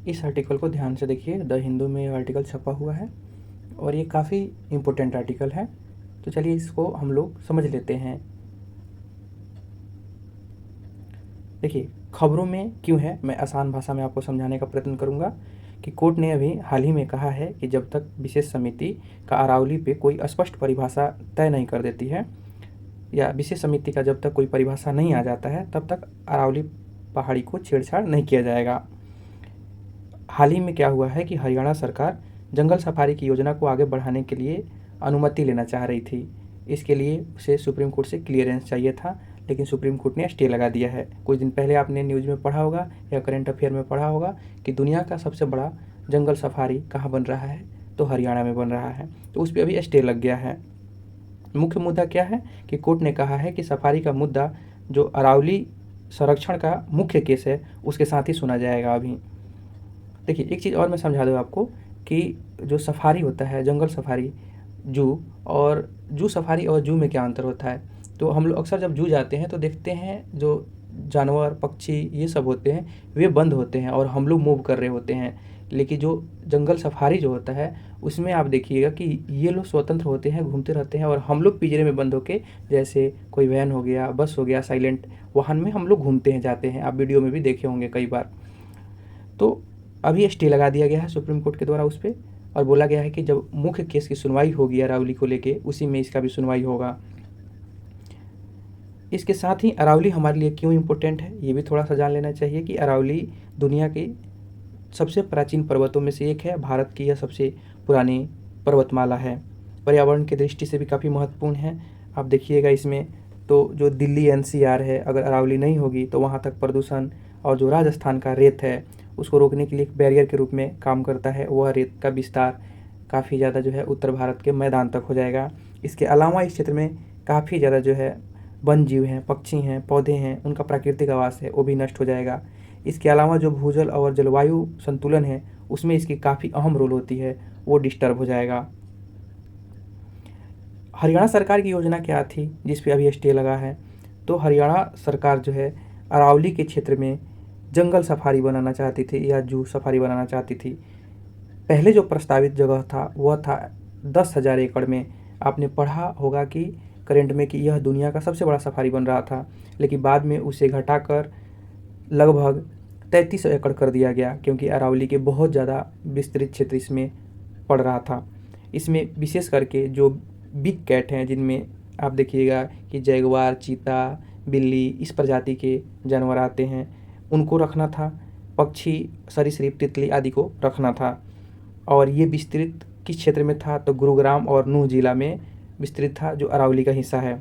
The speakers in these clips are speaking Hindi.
इस आर्टिकल को ध्यान से देखिए, द हिंदू में आर्टिकल छपा हुआ है और ये काफ़ी इम्पोर्टेंट आर्टिकल है। तो चलिए इसको हम लोग समझ लेते हैं। देखिए, खबरों में क्यों है, मैं आसान भाषा में आपको समझाने का प्रयत्न करूंगा कि कोर्ट ने अभी हाल ही में कहा है कि जब तक विशेष समिति का अरावली पे कोई स्पष्ट परिभाषा तय नहीं कर देती है, या विशेष समिति का जब तक कोई परिभाषा नहीं आ जाता है, तब तक अरावली पहाड़ी को छेड़छाड़ नहीं किया जाएगा। हाल ही में क्या हुआ है कि हरियाणा सरकार जंगल सफारी की योजना को आगे बढ़ाने के लिए अनुमति लेना चाह रही थी। इसके लिए उसे सुप्रीम कोर्ट से क्लियरेंस चाहिए था, लेकिन सुप्रीम कोर्ट ने स्टे लगा दिया है। कुछ दिन पहले आपने न्यूज़ में पढ़ा होगा या करंट अफेयर में पढ़ा होगा कि दुनिया का सबसे बड़ा जंगल सफारी कहाँ बन रहा है, तो हरियाणा में बन रहा है। तो उस पर अभी स्टे लग गया है। मुख्य मुद्दा क्या है कि कोर्ट ने कहा है कि सफारी का मुद्दा जो अरावली संरक्षण का मुख्य केस है उसके साथ ही सुना जाएगा। अभी देखिए, एक चीज़ और मैं समझा दूँ आपको कि जो सफारी होता है, जंगल सफारी, जू सफारी और जू में क्या अंतर होता है। तो हम लोग अक्सर जब जू जाते हैं तो देखते हैं जो जानवर, पक्षी ये सब होते हैं वे बंद होते हैं और हम लोग मूव कर रहे होते हैं। लेकिन जो जंगल सफारी जो होता है उसमें आप देखिएगा कि ये लोग स्वतंत्र होते हैं, घूमते रहते हैं, और हम लोग पिंजरे में बंद होके, जैसे कोई वैन हो गया, बस हो गया, साइलेंट वाहन में हम लोग घूमते हैं, जाते हैं। आप वीडियो में भी देखे होंगे कई बार। तो अभी स्टे लगा दिया गया है सुप्रीम कोर्ट के द्वारा उस पर, और बोला गया है कि जब मुख्य केस की सुनवाई होगी अरावली को लेके, उसी में इसका भी सुनवाई होगा। इसके साथ ही अरावली हमारे लिए क्यों इम्पोर्टेंट है ये भी थोड़ा सा जान लेना चाहिए कि अरावली दुनिया की सबसे प्राचीन पर्वतों में से एक है। भारत की यह सबसे पुरानी पर्वतमाला है। पर्यावरण की दृष्टि से भी काफ़ी महत्वपूर्ण है। आप देखिएगा इसमें तो जो दिल्ली एनसीआर है, अगर अरावली नहीं होगी तो वहाँ तक प्रदूषण, और जो राजस्थान का रेत है उसको रोकने के लिए एक बैरियर के रूप में काम करता है। वह रेत का विस्तार काफ़ी ज़्यादा जो है उत्तर भारत के मैदान तक हो जाएगा। इसके अलावा इस क्षेत्र में काफ़ी ज़्यादा जो है वन जीव हैं, पक्षी हैं, पौधे हैं, उनका प्राकृतिक आवास है वो भी नष्ट हो जाएगा। इसके अलावा जो भूजल और जलवायु संतुलन है उसमें इसकी काफ़ी अहम रोल होती है, वो डिस्टर्ब हो जाएगा। हरियाणा सरकार की योजना क्या थी जिस पे अभी स्टे लगा है, तो हरियाणा सरकार जो है अरावली के क्षेत्र में जंगल सफारी बनाना चाहती थी या जू सफारी बनाना चाहती थी। पहले जो प्रस्तावित जगह था वह था 10,000 एकड़ में। आपने पढ़ा होगा कि करंट में कि यह दुनिया का सबसे बड़ा सफारी बन रहा था, लेकिन बाद में उसे घटाकर लगभग 3300 एकड़ कर दिया गया, क्योंकि अरावली के बहुत ज़्यादा विस्तृत क्षेत्र इसमें पड़ रहा था। इसमें विशेष करके जो बिग कैट हैं, जिनमें आप देखिएगा कि जैगुआर, चीता, बिल्ली, इस प्रजाति के जानवर आते हैं, उनको रखना था। पक्षी, सरीसृप, तितली आदि को रखना था। और ये विस्तृत किस क्षेत्र में था, तो गुरुग्राम और नूह जिला में विस्तृत था, जो अरावली का हिस्सा है।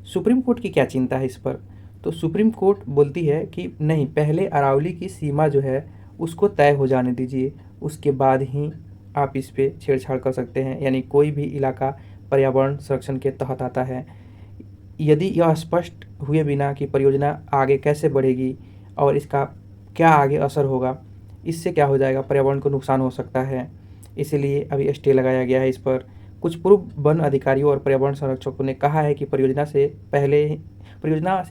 सुप्रीम कोर्ट की क्या चिंता है इस पर, तो सुप्रीम कोर्ट बोलती है कि नहीं, पहले अरावली की सीमा जो है उसको तय हो जाने दीजिए, उसके बाद ही आप इस पे छेड़छाड़ कर सकते हैं। यानी कोई भी इलाका पर्यावरण संरक्षण के तहत आता है। यदि यह स्पष्ट हुए बिना कि परियोजना आगे कैसे बढ़ेगी और इसका क्या आगे असर होगा, इससे क्या हो जाएगा, पर्यावरण को नुकसान हो सकता है। इसीलिए अभी स्टे लगाया गया है इस पर। कुछ पूर्व वन अधिकारियों और पर्यावरण संरक्षकों ने कहा है कि परियोजना से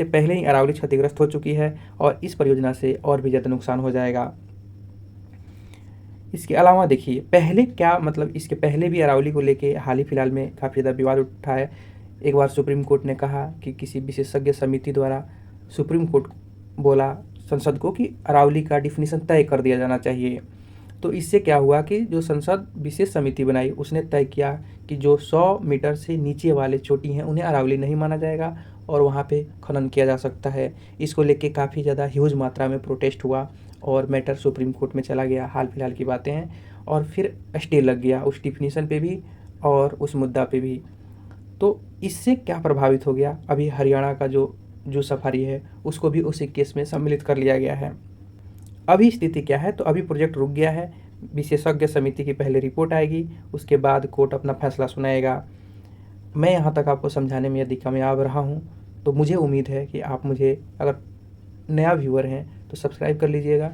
पहले ही अरावली क्षतिग्रस्त हो चुकी है और इस परियोजना से और भी ज़्यादा नुकसान हो जाएगा। इसके अलावा देखिए, पहले क्या मतलब, इसके पहले भी अरावली को लेके हाल ही फिलहाल में काफ़ी ज़्यादा विवाद उठा है। एक बार सुप्रीम कोर्ट ने कहा कि किसी विशेषज्ञ समिति द्वारा सुप्रीम कोर्ट बोला संसद को कि अरावली का डिफिनीशन तय कर दिया जाना चाहिए। तो इससे क्या हुआ कि जो संसद विशेष समिति बनाई उसने तय किया कि जो 100 मीटर से नीचे वाले चोटी हैं उन्हें अरावली नहीं माना जाएगा और वहाँ पे खनन किया जा सकता है। इसको लेके काफ़ी ज़्यादा ह्यूज मात्रा में प्रोटेस्ट हुआ और मैटर सुप्रीम कोर्ट में चला गया। हाल फिलहाल की बातें हैं, और फिर स्टे लग गया उस डिफिनीशन पे भी और उस मुद्दा पे भी। तो इससे क्या प्रभावित हो गया, अभी हरियाणा का जो सफारी है उसको भी उसी केस में सम्मिलित कर लिया गया है। अभी स्थिति क्या है, तो अभी प्रोजेक्ट रुक गया है। विशेषज्ञ समिति की पहले रिपोर्ट आएगी, उसके बाद कोर्ट अपना फैसला सुनाएगा। मैं यहाँ तक आपको समझाने में यदि कामयाब रहा हूँ तो मुझे उम्मीद है कि आप मुझे, अगर नया व्यूअर हैं तो सब्सक्राइब कर लीजिएगा।